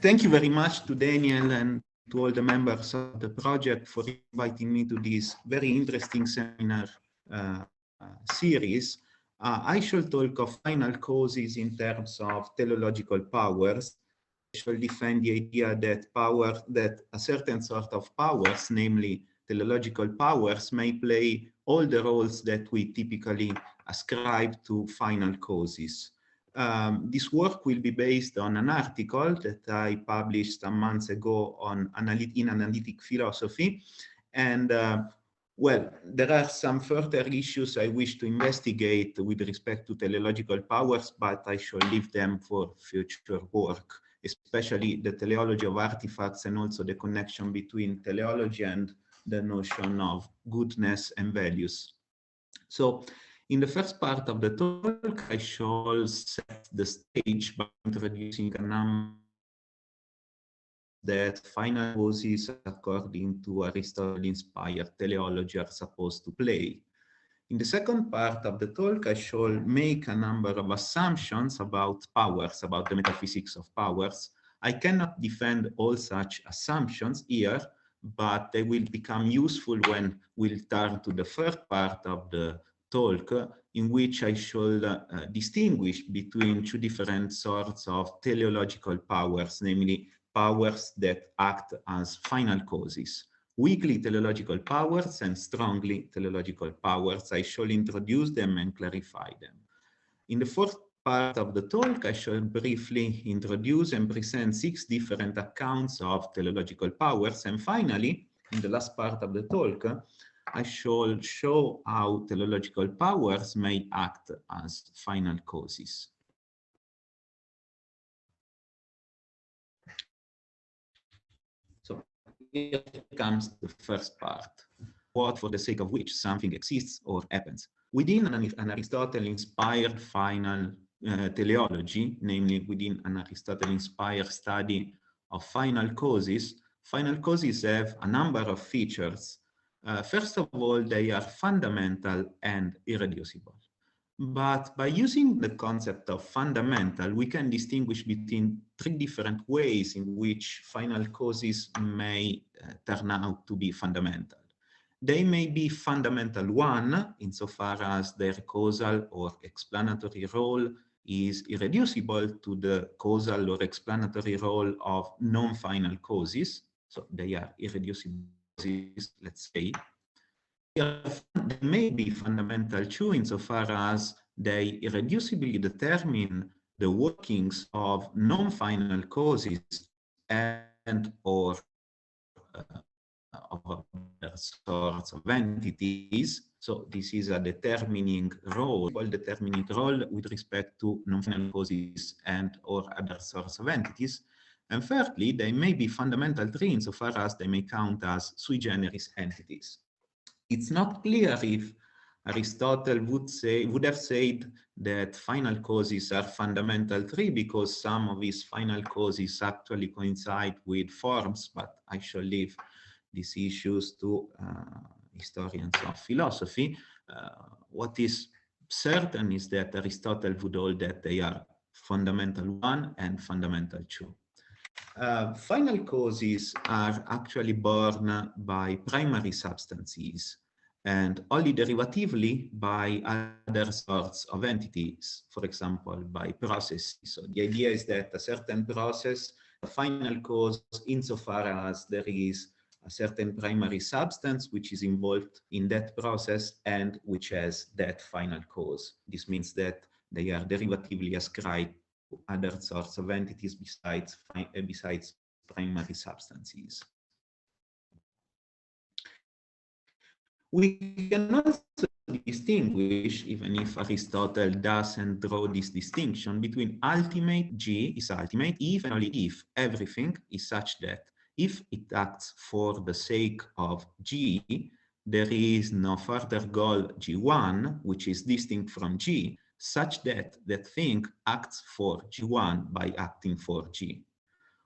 thank you very much to Daniel and to all the members of the project for inviting me to this very interesting seminar series. I shall talk of final causes in terms of teleological powers. I shall defend the idea that a certain sort of powers, namely teleological powers, may play all the roles that we typically ascribe to final causes. This work will be based on an article that I published some months ago in analytic philosophy. And well, there are some further issues I wish to investigate with respect to teleological powers, but I shall leave them for future work, especially the teleology of artifacts and also the connection between teleology and the notion of goodness and values. So in the first part of the talk, I shall set the stage by introducing a number that final causes according to Aristotle-inspired teleology are supposed to play. In the second part of the talk, I shall make a number of assumptions about powers, about the metaphysics of powers. I cannot defend all such assumptions here, but they will become useful when we'll turn to the third part of the talk, in which I shall distinguish between two different sorts of teleological powers, namely powers that act as final causes. Weakly teleological powers and strongly teleological powers. I shall introduce them and clarify them. In the fourth part of the talk, I shall briefly introduce and present 6 different accounts of teleological powers. And finally, in the last part of the talk, I shall show how teleological powers may act as final causes. So here comes the first part, what for the sake of which something exists or happens. Within an Aristotle-inspired final teleology, namely within an Aristotle-inspired study of final causes have a number of features. First of all, they are fundamental and irreducible. But by using the concept of fundamental, we can distinguish between 3 different ways in which final causes may turn out to be fundamental. They may be fundamental 1, insofar as their causal or explanatory role is irreducible to the causal or explanatory role of non-final causes. So they are irreducible causes, let's say. They may be fundamental 2, insofar as they irreducibly determine the workings of non-final causes and or of other sorts of entities. So this is a determining role with respect to non-final causes and or other sorts of entities. And thirdly, they may be fundamental 3, insofar as they may count as sui generis entities. It's not clear if Aristotle would have said that final causes are fundamental 3 because some of his final causes actually coincide with forms, but I shall leave these issues to historians of philosophy. What is certain is that Aristotle would hold that they are fundamental 1 and fundamental 2. Final causes are actually born by primary substances and only derivatively by other sorts of entities, for example, by processes. So the idea is that a certain process, a final cause, insofar as there is a certain primary substance which is involved in that process and which has that final cause. This means that they are derivatively ascribed to other sorts of entities besides primary substances. We can also distinguish, even if Aristotle doesn't draw this distinction, between ultimate G is ultimate if and only if everything is such that if it acts for the sake of G, there is no further goal G1, which is distinct from G, such that that thing acts for G1 by acting for G.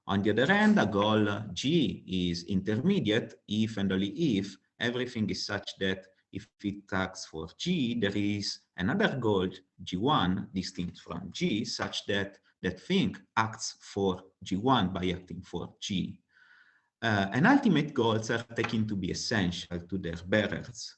On the other hand, a goal G is intermediate if and only if everything is such that if it acts for G, there is another goal G1 distinct from G, such that that thing acts for G1 by acting for G. And ultimate goals are taken to be essential to their bearers.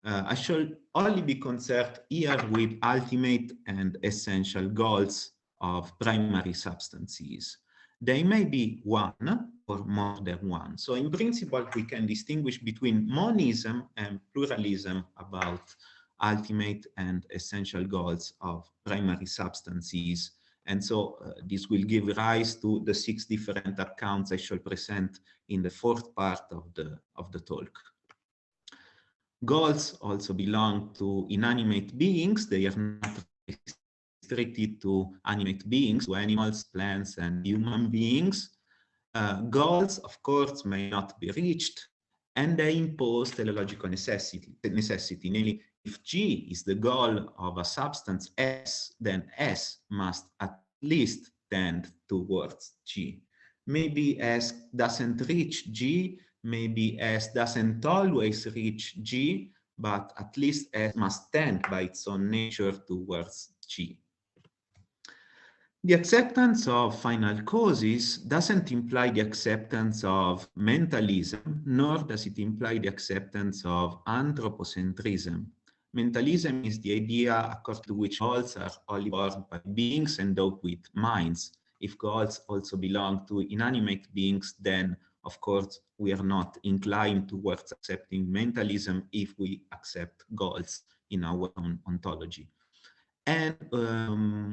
I shall only be concerned here with ultimate and essential goals of primary substances. They may be one or more than one. So in principle, we can distinguish between monism and pluralism about ultimate and essential goals of primary substances. And so this will give rise to the 6 different accounts I shall present in the fourth part of the talk. Goals also belong to inanimate beings. They are not restricted to animate beings, to animals, plants, and human beings. Goals, of course, may not be reached, and they impose teleological necessity. Namely, if G is the goal of a substance S, then S must at least tend towards G. Maybe S doesn't reach G, maybe S doesn't always reach G, but at least S must tend by its own nature towards G. The acceptance of final causes doesn't imply the acceptance of mentalism, nor does it imply the acceptance of anthropocentrism. Mentalism is the idea according to which goals are only born by beings endowed with minds. If goals also belong to inanimate beings, then, of course, we are not inclined towards accepting mentalism if we accept goals in our own ontology. And,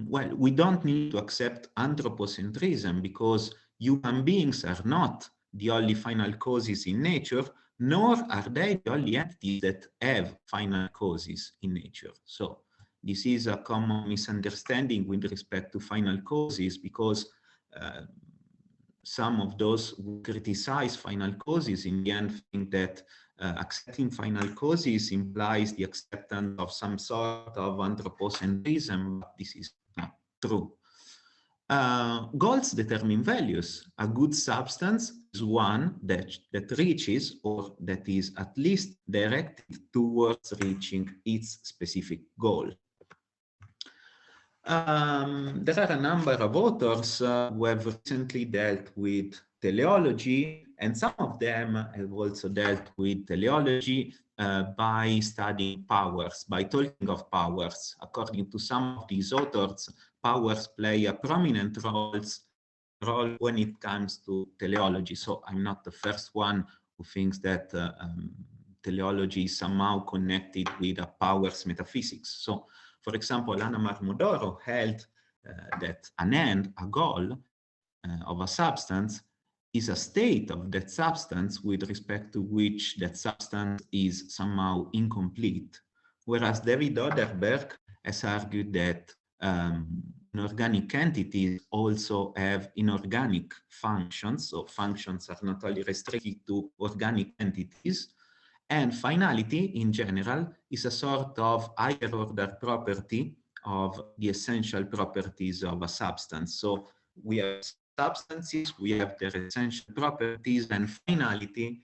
well, we don't need to accept anthropocentrism because human beings are not the only final causes in nature, nor are they the only entities that have final causes in nature. So this is a common misunderstanding with respect to final causes, because some of those who criticize final causes in the end think that accepting final causes implies the acceptance of some sort of anthropocentrism, but this is not true. Goals determine values. A good substance is one that reaches, or that is at least directed towards reaching its specific goal. There are a number of authors who have recently dealt with teleology, and some of them have also dealt with teleology by studying powers, by talking of powers. According to some of these authors, powers play a prominent role when it comes to teleology. So I'm not the first one who thinks that teleology is somehow connected with a powers metaphysics. So, for example, Ana Marmodoro held that an end, a goal of a substance, is a state of that substance with respect to which that substance is somehow incomplete. Whereas David Oderberg has argued that inorganic entities also have inorganic functions, so functions are not only restricted to organic entities, and finality in general is a sort of higher order property of the essential properties of a substance. So we have substances, we have their essential properties, and finality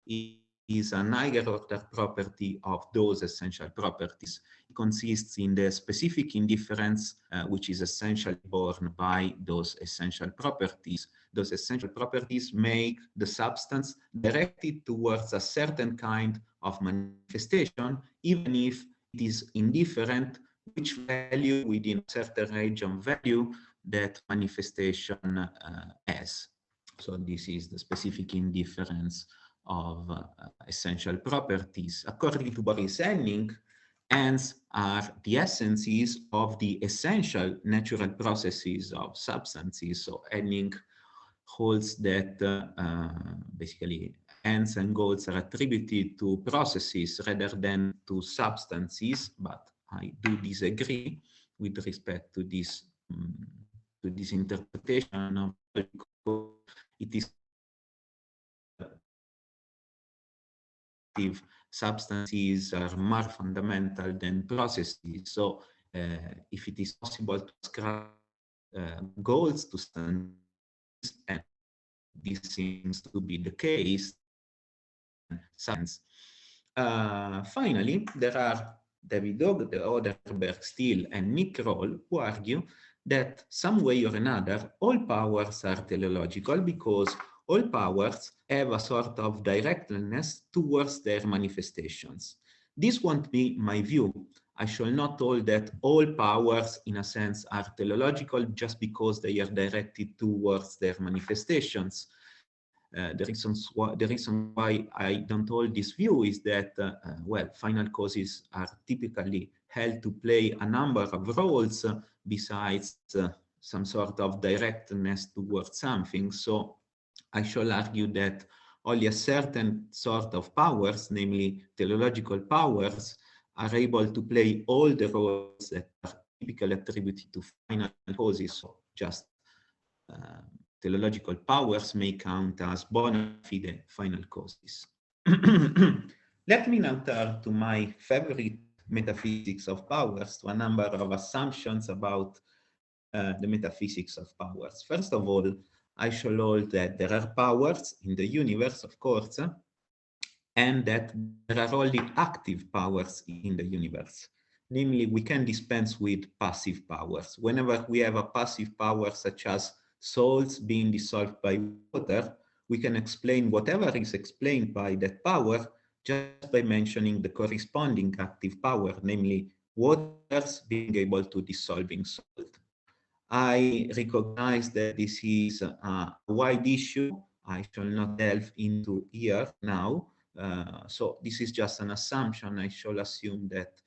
is an higher order property of those essential properties. It consists in the specific indifference, which is essentially born by those essential properties. Those essential properties make the substance directed towards a certain kind of manifestation, even if it is indifferent which value within a certain range of value that manifestation has. So this is the specific indifference of essential properties. According to Boris Henning, ends are the essences of the essential natural processes of substances. So Henning holds that basically ends and goals are attributed to processes rather than to substances, but I do disagree with respect to this interpretation of it is substances are more fundamental than processes. So if it is possible to ascribe goals to substances, and this seems to be the case, science. Finally, there are David Oderberg, Steele, and Nick Roll, who argue that some way or another, all powers are teleological because all powers have a sort of directness towards their manifestations. This won't be my view. I shall not hold that all powers, in a sense, are teleological just because they are directed towards their manifestations. The reason why I don't hold this view is that, well, final causes are typically held to play a number of roles besides some sort of directness towards something. So I shall argue that only a certain sort of powers, namely teleological powers, are able to play all the roles that are typically attributed to final causes. So just teleological powers may count as bona fide final causes. Let me now turn to my favorite metaphysics of powers, to a number of assumptions about the metaphysics of powers. First of all, I shall hold that there are powers in the universe, of course, and that there are only active powers in the universe. Namely, we can dispense with passive powers. Whenever we have a passive power, such as salts being dissolved by water, we can explain whatever is explained by that power just by mentioning the corresponding active power, namely waters being able to dissolving salt. I recognize that this is a wide issue. I shall not delve into here now. So this is just an assumption. I shall assume that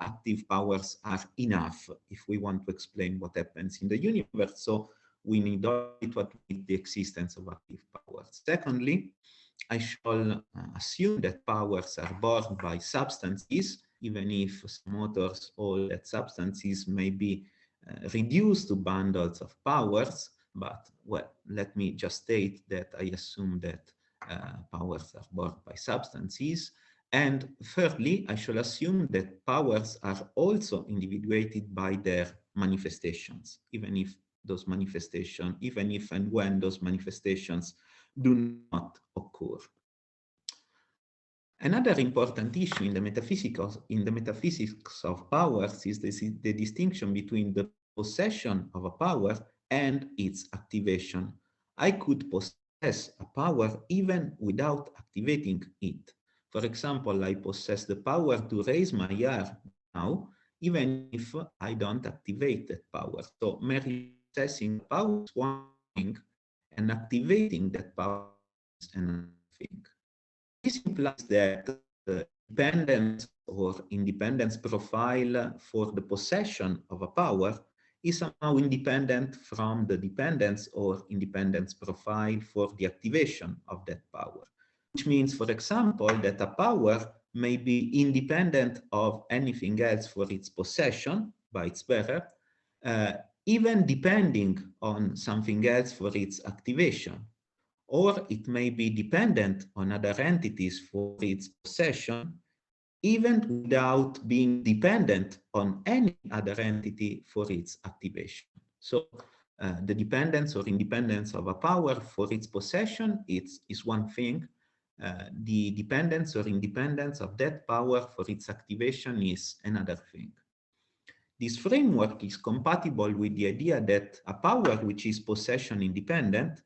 active powers are enough if we want to explain what happens in the universe. So we need only to admit the existence of active powers. Secondly, I shall assume that powers are born by substances, even if some authors hold that substances may be reduced to bundles of powers. But, well, let me just state that I assume that powers are born by substances. And thirdly, I shall assume that powers are also individuated by their manifestations, even if and when those manifestations do not occur. Another important issue in the metaphysics of powers is the distinction between the possession of a power and its activation. I could possess a power even without activating it. For example, I possess the power to raise my arm now, even if I don't activate that power. So merely possessing power is one thing, and activating that power is another thing. This implies that the dependence or independence profile for the possession of a power is somehow independent from the dependence or independence profile for the activation of that power. Which means, for example, that a power may be independent of anything else for its possession by its bearer, even depending on something else for its activation. Or it may be dependent on other entities for its possession, even without being dependent on any other entity for its activation. So the dependence or independence of a power for its possession is one thing. The dependence or independence of that power for its activation is another thing. This framework is compatible with the idea that a power which is possession independent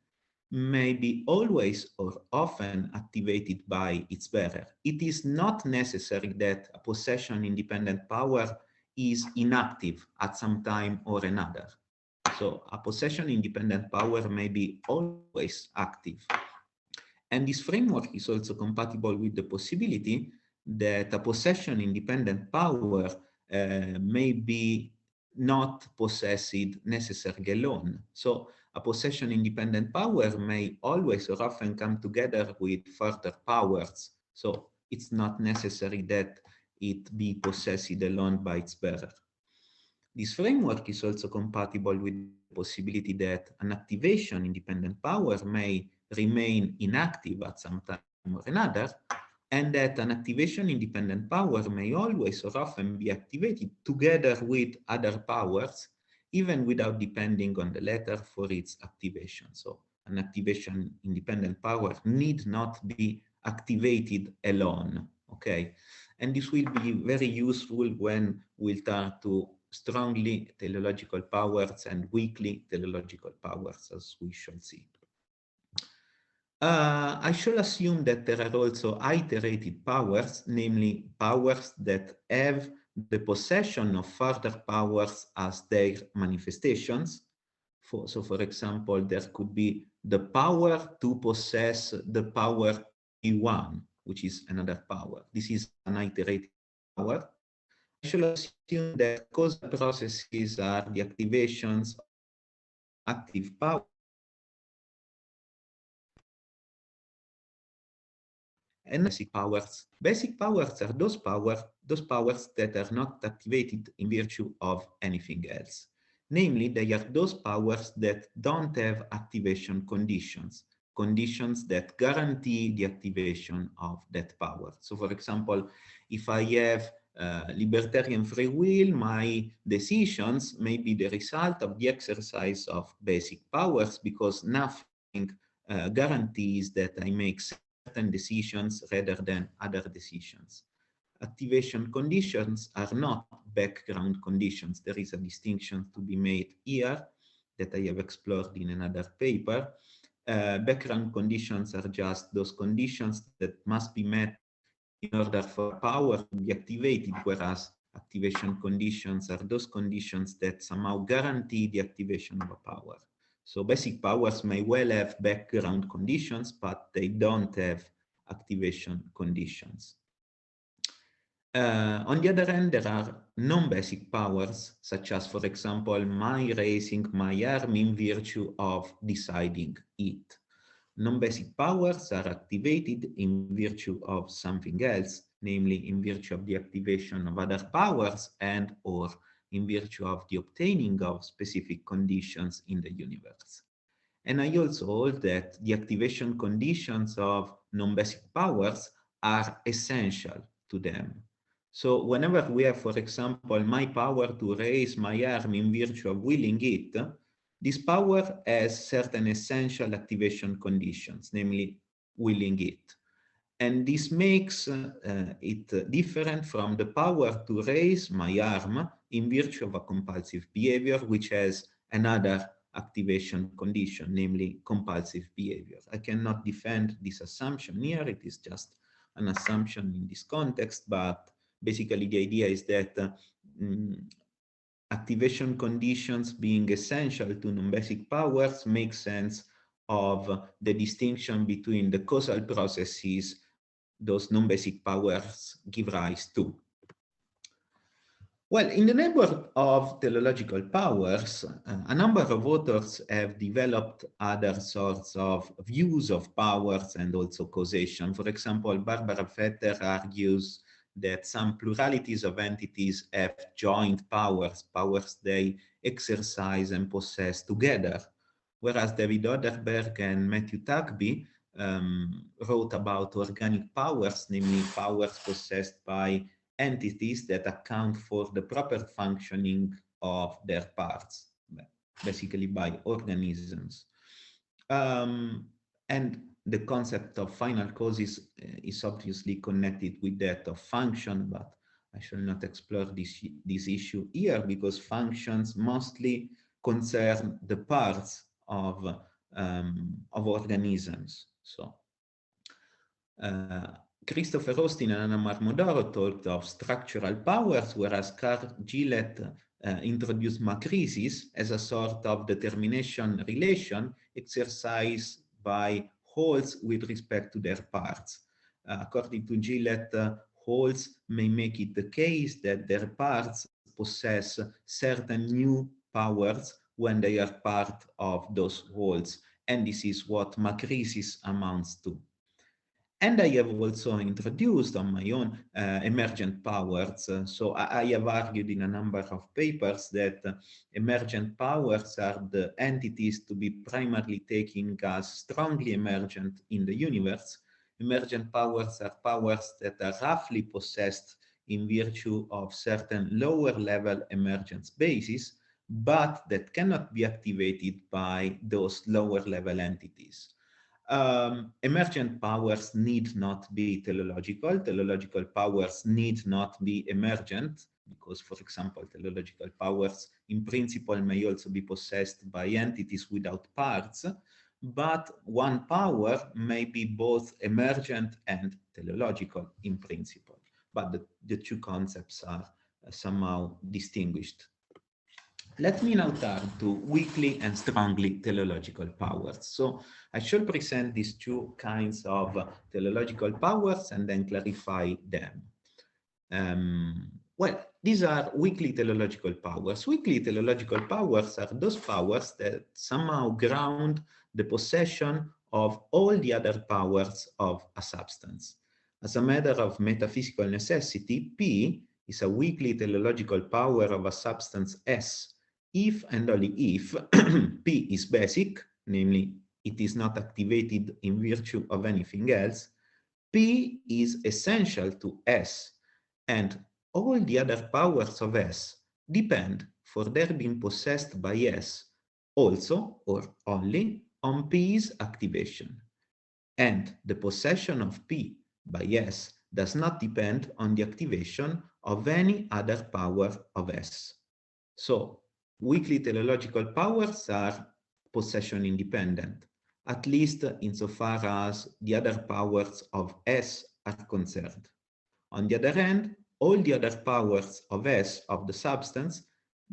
may be always or often activated by its bearer. It is not necessary that a possession-independent power is inactive at some time or another. So a possession-independent power may be always active. And this framework is also compatible with the possibility that a possession-independent power may be not possessed necessarily alone. So a possession-independent power may always or often come together with further powers. So it's not necessary that it be possessed alone by its bearer. This framework is also compatible with the possibility that an activation-independent power may remain inactive at some time or another, and that an activation-independent power may always or often be activated together with other powers, even without depending on the latter for its activation. So an activation-independent power need not be activated alone, okay? And this will be very useful when we'll turn to strongly teleological powers and weakly teleological powers, as we shall see. I shall assume that there are also iterated powers, namely powers that have the possession of further powers as their manifestations. So for example, there could be the power to possess the power P1, which is another power. This is an iterated power. I shall assume that causal processes are the activations of active power. And basic powers. Basic powers are those powers that are not activated in virtue of anything else. Namely, they are those powers that don't have activation conditions, conditions that guarantee the activation of that power. So for example, if I have libertarian free will, my decisions may be the result of the exercise of basic powers, because nothing guarantees that I make certain decisions rather than other decisions. Activation conditions are not background conditions. There is a distinction to be made here that I have explored in another paper. Background conditions are just those conditions that must be met in order for power to be activated, whereas activation conditions are those conditions that somehow guarantee the activation of a power. So basic powers may well have background conditions, but they don't have activation conditions. On the other hand, there are non-basic powers, such as, for example, my raising my arm in virtue of deciding it. Non-basic powers are activated in virtue of something else, namely in virtue of the activation of other powers and or in virtue of the obtaining of specific conditions in the universe. And I also hold that the activation conditions of non-basic powers are essential to them. So whenever we have, for example, my power to raise my arm in virtue of willing it, this power has certain essential activation conditions, namely willing it. And this makes it different from the power to raise my arm in virtue of a compulsive behavior, which has another activation condition, namely compulsive behavior. I cannot defend this assumption here. It is just an assumption in this context, but basically the idea is that activation conditions being essential to non-basic powers make sense of the distinction between the causal processes those non-basic powers give rise to. Well, in the neighborhood of teleological powers, a number of authors have developed other sorts of views of powers and also causation. For example, Barbara Vetter argues that some pluralities of entities have joint powers, powers they exercise and possess together, whereas David Oderberg and Matthew Tugby wrote about organic powers, namely powers possessed by entities that account for the proper functioning of their parts, basically by organisms. And the concept of final causes is obviously connected with that of function, but I shall not explore this issue here because functions mostly concern the parts of organisms. So, Christopher Austin and Anna Marmodoro talked of structural powers, whereas Carl Gillett introduced matrices as a sort of determination relation exercised by wholes with respect to their parts. According to Gillett, wholes may make it the case that their parts possess certain new powers when they are part of those wholes, and this is what matrices amounts to. And I have also introduced on my own emergent powers. So I have argued in a number of papers that emergent powers are the entities to be primarily taken as strongly emergent in the universe. Emergent powers are powers that are roughly possessed in virtue of certain lower level emergence bases, but that cannot be activated by those lower level entities. Emergent powers need not be teleological. Teleological powers need not be emergent, because, for example, teleological powers in principle may also be possessed by entities without parts, but one power may be both emergent and teleological in principle. But the two concepts are somehow distinguished. Let me now turn to weakly and strongly teleological powers. So I shall present these two kinds of teleological powers and then clarify them. Well, these are weakly teleological powers. Weakly teleological powers are those powers that somehow ground the possession of all the other powers of a substance. As a matter of metaphysical necessity, P is a weakly teleological power of a substance S if and only if P is basic, namely it is not activated in virtue of anything else. P is essential to S, and all the other powers of S depend, for their being possessed by S, also or only on P's activation. And the possession of P by S does not depend on the activation of any other power of S. So, weakly teleological powers are possession independent, at least insofar as the other powers of S are concerned. On the other hand, all the other powers of S of the substance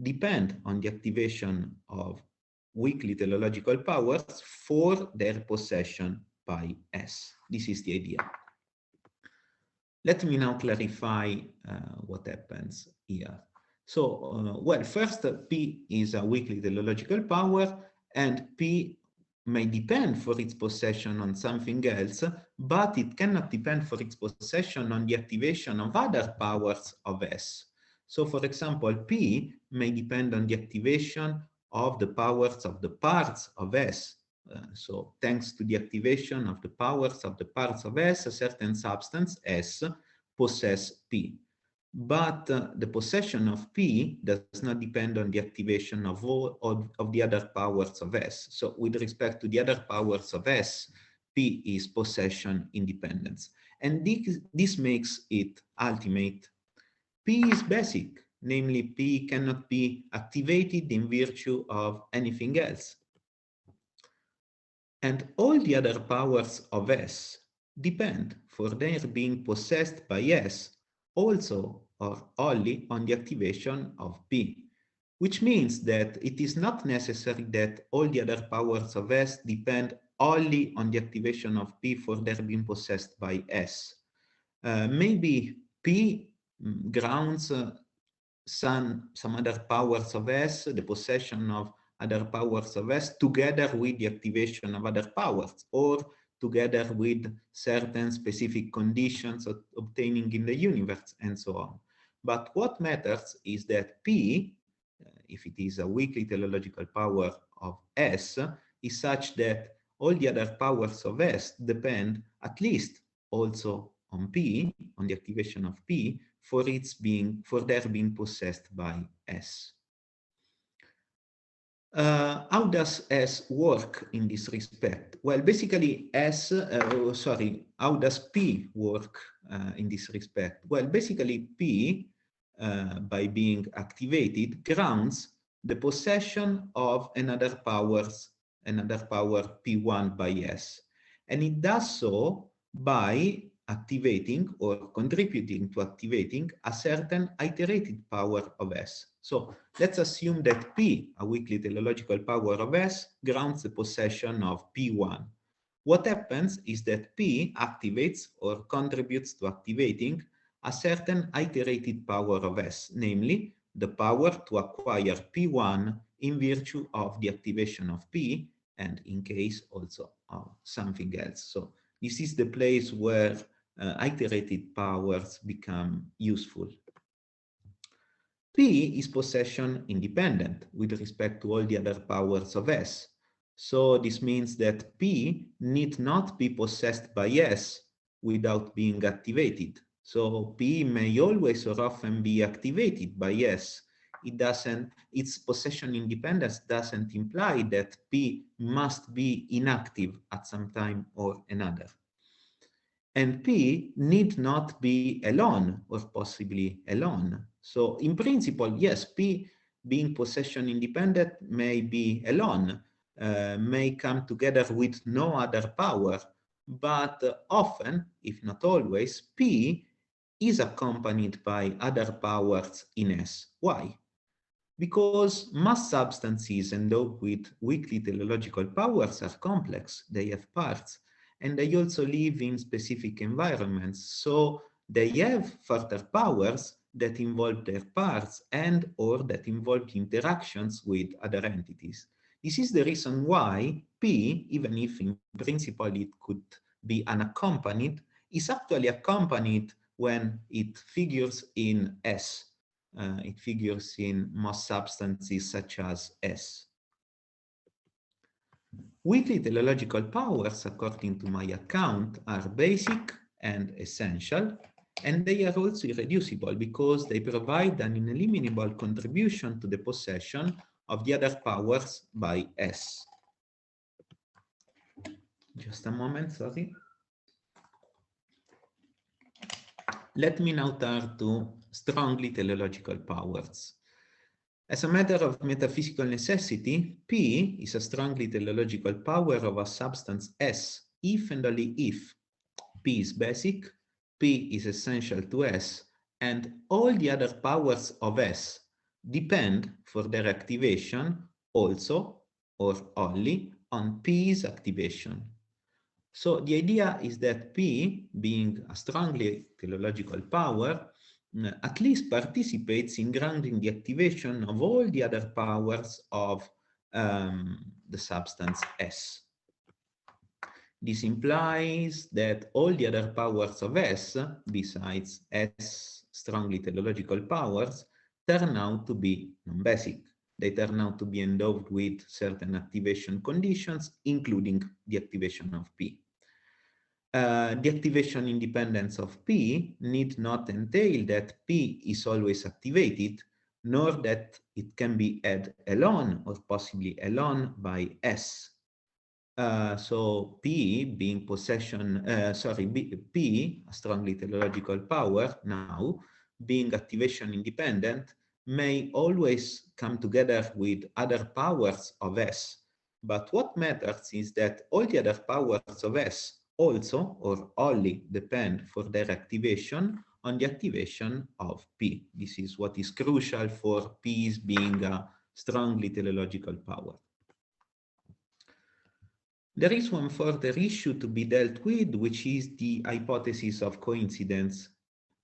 depend on the activation of weakly teleological powers for their possession by S. This is the idea. Let me now clarify what happens here. So, well, first, P is a weakly teleological power, and P may depend for its possession on something else, but it cannot depend for its possession on the activation of other powers of S. So, for example, P may depend on the activation of the powers of the parts of S. So, thanks to the activation of the powers of the parts of S, a certain substance, S, possess P. But the possession of P does not depend on the activation of all of the other powers of S. So with respect to the other powers of S, P is possession independence. And this makes it ultimate. P is basic, namely P cannot be activated in virtue of anything else. And all the other powers of S depend, for their being possessed by S, also or only on the activation of P, which means that it is not necessary that all the other powers of S depend only on the activation of P for their being possessed by S. Maybe P grounds some other powers of S, the possession of other powers of S, together with the activation of other powers, or together with certain specific conditions of obtaining in the universe, and so on. But what matters is that P, if it is a weakly teleological power of S, is such that all the other powers of S depend at least also on P, on the activation of P, for their being possessed by S. How does S work in this respect? Well, basically how does P work in this respect? Well, basically P, by being activated, grounds the possession of another power P1 by S. And it does so by activating or contributing to activating a certain iterated power of S. So let's assume that P, a weakly teleological power of S, grounds the possession of P1. What happens is that P activates or contributes to activating a certain iterated power of S, namely the power to acquire P1 in virtue of the activation of P, and in case also of something else. So this is the place where iterated powers become useful. P is possession independent with respect to all the other powers of S. So this means that P need not be possessed by S without being activated. So P may always or often be activated by S its possession independence doesn't imply that P must be inactive at some time or another. And P need not be alone or possibly alone. So in principle, yes, P being possession independent may be alone, may come together with no other power, but often, if not always, P is accompanied by other powers in S. Why? Because mass substances endowed with weakly teleological powers are complex, they have parts, and they also live in specific environments, so they have further powers that involve their parts and or that involve interactions with other entities. This is the reason why P, even if in principle it could be unaccompanied, is actually accompanied when it figures in S. It figures in mass substances such as S. Weakly teleological powers, according to my account, are basic and essential, and they are also irreducible because they provide an ineliminable contribution to the possession of the other powers by S. Just a moment, sorry. Let me now turn to strongly teleological powers. As a matter of metaphysical necessity, P is a strongly teleological power of a substance S if and only if P is basic, P is essential to S, and all the other powers of S depend for their activation also or only on P's activation. So the idea is that P, being a strongly teleological power, at least participates in grounding the activation of all the other powers of the substance S. This implies that all the other powers of S, besides S strongly teleological powers, turn out to be non-basic. They turn out to be endowed with certain activation conditions, including the activation of P. The activation independence of P need not entail that P is always activated, nor that it can be had alone or possibly alone by S. So P being P, a strongly teleological power now, being activation independent, may always come together with other powers of S. But what matters is that all the other powers of S also or only depend for their activation on the activation of P. This is what is crucial for P's being a strongly teleological power. There is one further issue to be dealt with, which is the hypothesis of coincidence.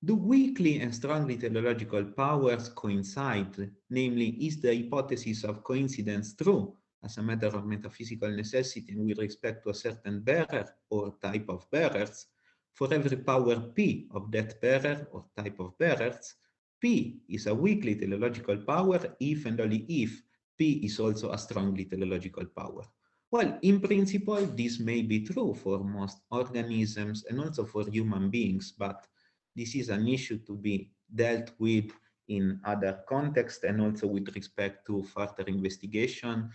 Do weakly and strongly teleological powers coincide? Namely, is the hypothesis of coincidence true as a matter of metaphysical necessity and with respect to a certain bearer or type of bearers? For every power P of that bearer or type of bearers, P is a weakly teleological power if and only if P is also a strongly teleological power. Well, in principle, this may be true for most organisms and also for human beings, but this is an issue to be dealt with in other contexts and also with respect to further investigations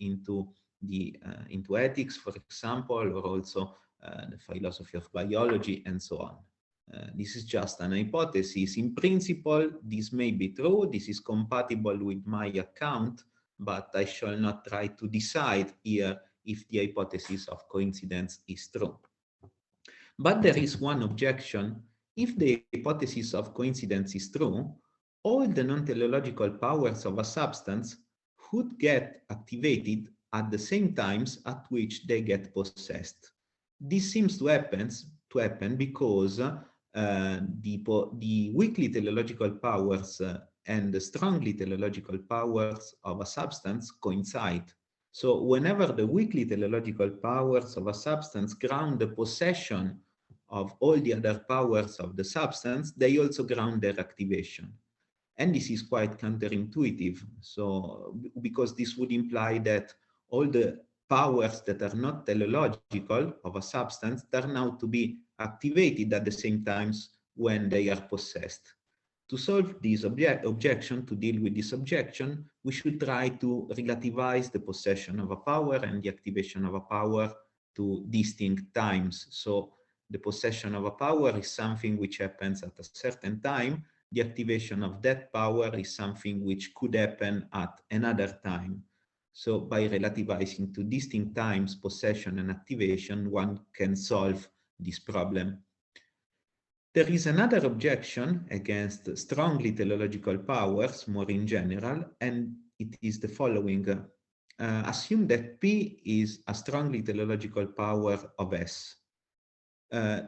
into into ethics, for example, or also the philosophy of biology and so on. This is just an hypothesis. In principle, this may be true. This is compatible with my account, but I shall not try to decide here if the hypothesis of coincidence is true. But there is one objection. If the hypothesis of coincidence is true, all the non-teleological powers of a substance would get activated at the same times at which they get possessed. This seems to happen because the weakly teleological powers and the strongly teleological powers of a substance coincide. So whenever the weakly teleological powers of a substance ground the possession of all the other powers of the substance, they also ground their activation. And this is quite counterintuitive. So, because this would imply that all the powers that are not teleological of a substance turn out to be activated at the same times when they are possessed. To solve this objection, to deal with this objection, we should try to relativize the possession of a power and the activation of a power to distinct times. So the possession of a power is something which happens at a certain time. The activation of that power is something which could happen at another time. So by relativizing to distinct times, possession and activation, one can solve this problem. There is another objection against strongly teleological powers, more in general, and it is the following. Assume that P is a strongly teleological power of S.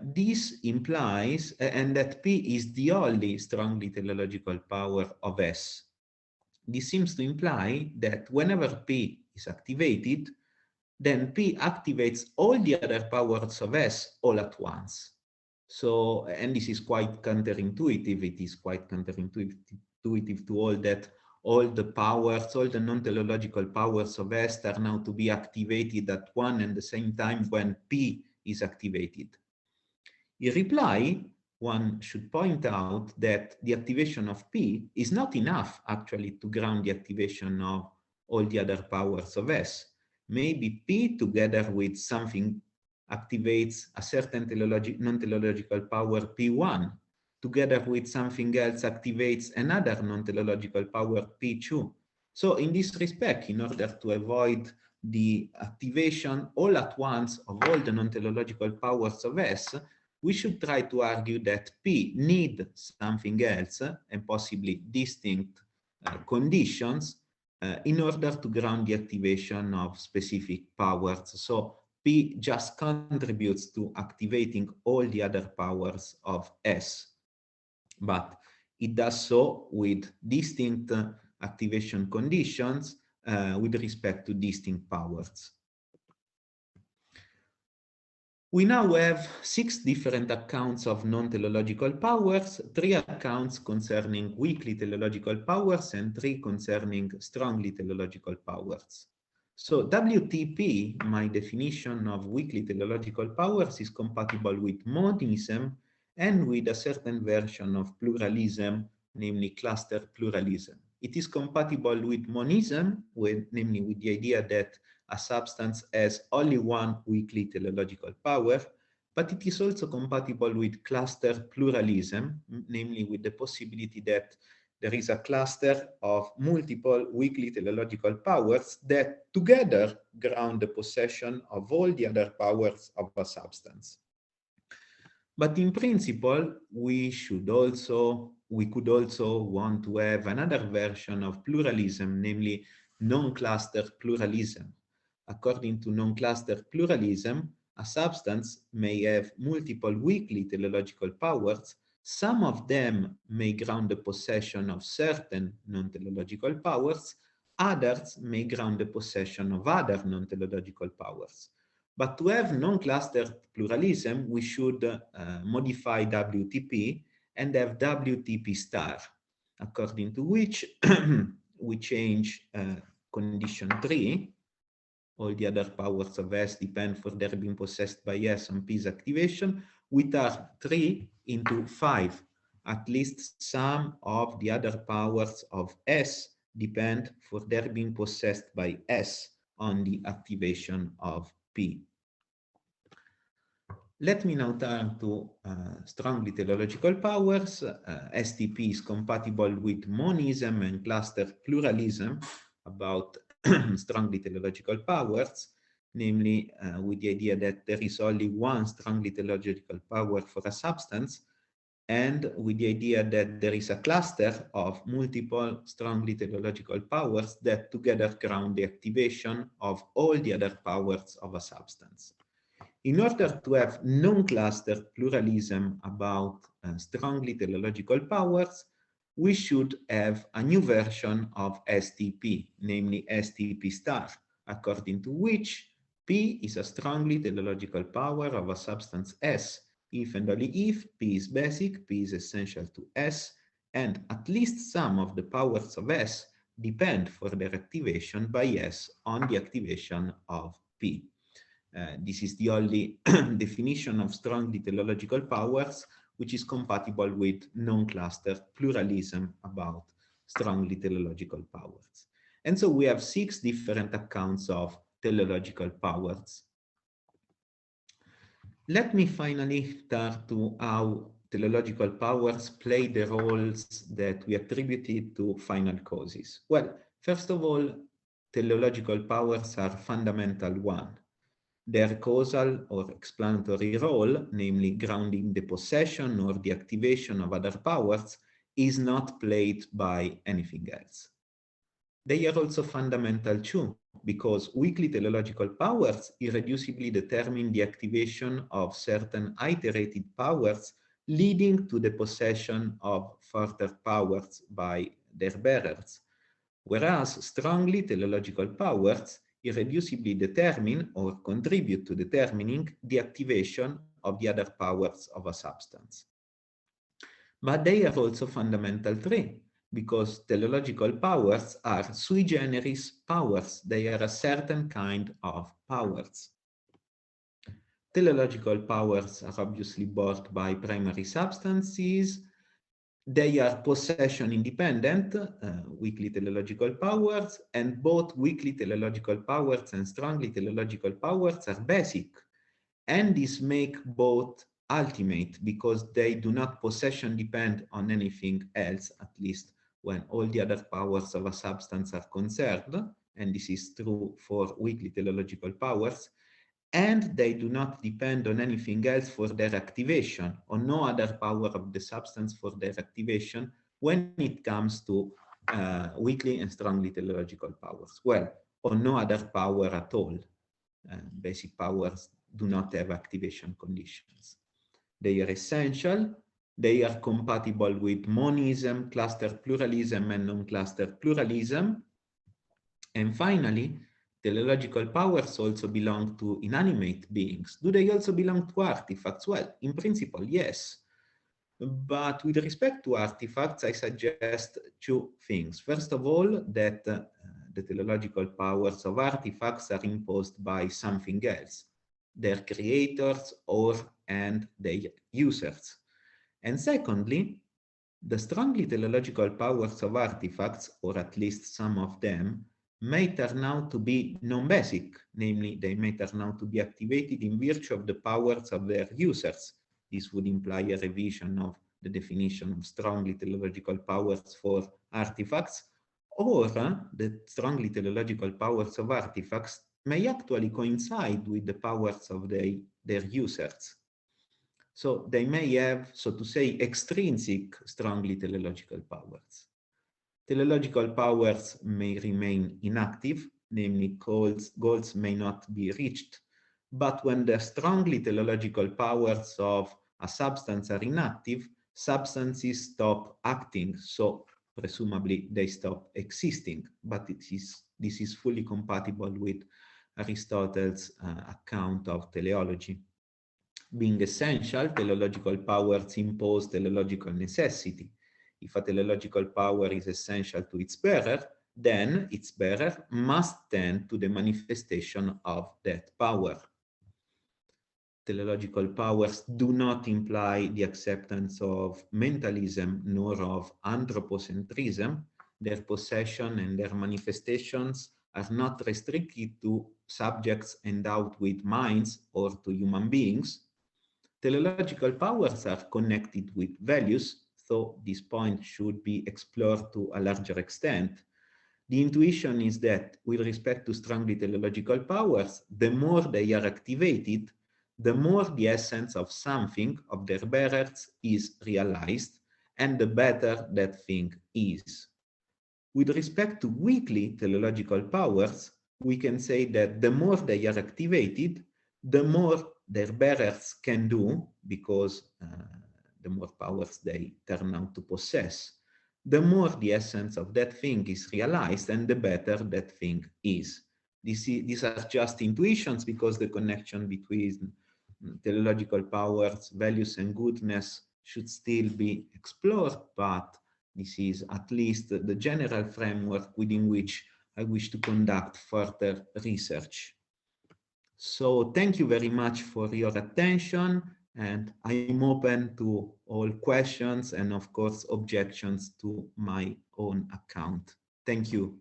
This implies, and that P is the only strongly teleological power of S. This seems to imply that whenever P is activated, then P activates all the other powers of S all at once. So, and this is quite counterintuitive. It is quite counterintuitive to all that all the powers, all the non-teleological powers of S are now to be activated at one and the same time when P is activated. In reply, one should point out that the activation of P is not enough actually to ground the activation of all the other powers of S. Maybe P together with something activates a certain non-teleological power P1, together with something else activates another non-teleological power P2. So in this respect, in order to avoid the activation all at once of all the non-teleological powers of S, we should try to argue that P needs something else and possibly distinct conditions in order to ground the activation of specific powers. So P just contributes to activating all the other powers of S, but it does so with distinct activation conditions with respect to distinct powers. We now have 6 different accounts of non-teleological powers, 3 accounts concerning weakly teleological powers and 3 concerning strongly teleological powers. So WTP, my definition of weakly teleological powers, is compatible with monism and with a certain version of pluralism, namely cluster pluralism. It is compatible with monism, namely with the idea that a substance has only one weakly teleological power, but it is also compatible with cluster pluralism, namely with the possibility that there is a cluster of multiple weakly teleological powers that together ground the possession of all the other powers of a substance. But in principle, we could also want to have another version of pluralism, namely non-cluster pluralism. According to non-cluster pluralism, a substance may have multiple weakly teleological powers. Some of them may ground the possession of certain non-teleological powers. Others may ground the possession of other non-teleological powers. But to have non-clustered pluralism, we should modify WTP and have WTP star, according to which we change condition 3. All the other powers of S depend for their being possessed by S on P's activation. We turn 3 into 5. At least some of the other powers of S depend for their being possessed by S on the activation of P. Let me now turn to strongly teleological powers. STP is compatible with monism and cluster pluralism about strongly teleological powers, namely with the idea that there is only one strongly teleological power for a substance, and with the idea that there is a cluster of multiple strongly teleological powers that together ground the activation of all the other powers of a substance. In order to have non-clustered pluralism about strongly teleological powers, we should have a new version of STP, namely STP star, according to which P is a strongly teleological power of a substance S, if and only if P is basic, P is essential to S, and at least some of the powers of S depend for their activation by S on the activation of P. This is the only definition of strongly teleological powers which is compatible with non-cluster pluralism about strongly teleological powers. And so we have 6 different accounts of teleological powers. Let me finally turn to how teleological powers play the roles that we attributed to final causes. Well, first of all, teleological powers are fundamental one. Their causal or explanatory role, namely grounding the possession or the activation of other powers, is not played by anything else. They are also fundamental too, because weakly teleological powers irreducibly determine the activation of certain iterated powers, leading to the possession of further powers by their bearers, whereas strongly teleological powers irreducibly determine or contribute to determining the activation of the other powers of a substance. But they are also fundamental three, because teleological powers are sui generis powers. They are a certain kind of powers. Teleological powers are obviously brought by primary substances. They are possession independent, weakly teleological powers, and both weakly teleological powers and strongly teleological powers are basic. And this makes both ultimate because they do not possession depend on anything else, at least when all the other powers of a substance are concerned, and this is true for weakly teleological powers, and they do not depend on anything else for their activation, on no other power of the substance for their activation when it comes to weakly and strongly teleological powers. Well, on no other power at all. Basic powers do not have activation conditions. They are essential. They are compatible with monism, cluster pluralism, and non-cluster pluralism. And finally, teleological powers also belong to inanimate beings. Do they also belong to artifacts? Well, in principle, yes. But with respect to artifacts, I suggest two things. First of all, that the teleological powers of artifacts are imposed by something else, their creators and their users. And secondly, the strongly teleological powers of artifacts, or at least some of them, may turn out to be non-basic, namely they may turn out to be activated in virtue of the powers of their users. This would imply a revision of the definition of strongly teleological powers for artifacts, or the strongly teleological powers of artifacts may actually coincide with the powers of their users. So they may have, so to say, extrinsic strongly teleological powers. Teleological powers may remain inactive, namely goals may not be reached, but when the strongly teleological powers of a substance are inactive, substances stop acting, so presumably they stop existing, but this is fully compatible with Aristotle's account of teleology. Being essential, teleological powers impose teleological necessity. If a teleological power is essential to its bearer, then its bearer must tend to the manifestation of that power. Teleological powers do not imply the acceptance of mentalism nor of anthropocentrism. Their possession and their manifestations are not restricted to subjects endowed with minds or to human beings. Teleological powers are connected with values, so this point should be explored to a larger extent. The intuition is that with respect to strongly teleological powers, the more they are activated, the more the essence of something, of their bearers, is realized, and the better that thing is. With respect to weakly teleological powers, we can say that the more they are activated, the more their bearers can do, because the more powers they turn out to possess, the more the essence of that thing is realized and the better that thing is. These are just intuitions because the connection between teleological powers, values, and goodness should still be explored, but this is at least the general framework within which I wish to conduct further research. So thank you very much for your attention, And I'm open to all questions and, of course, objections to my own account. Thank you.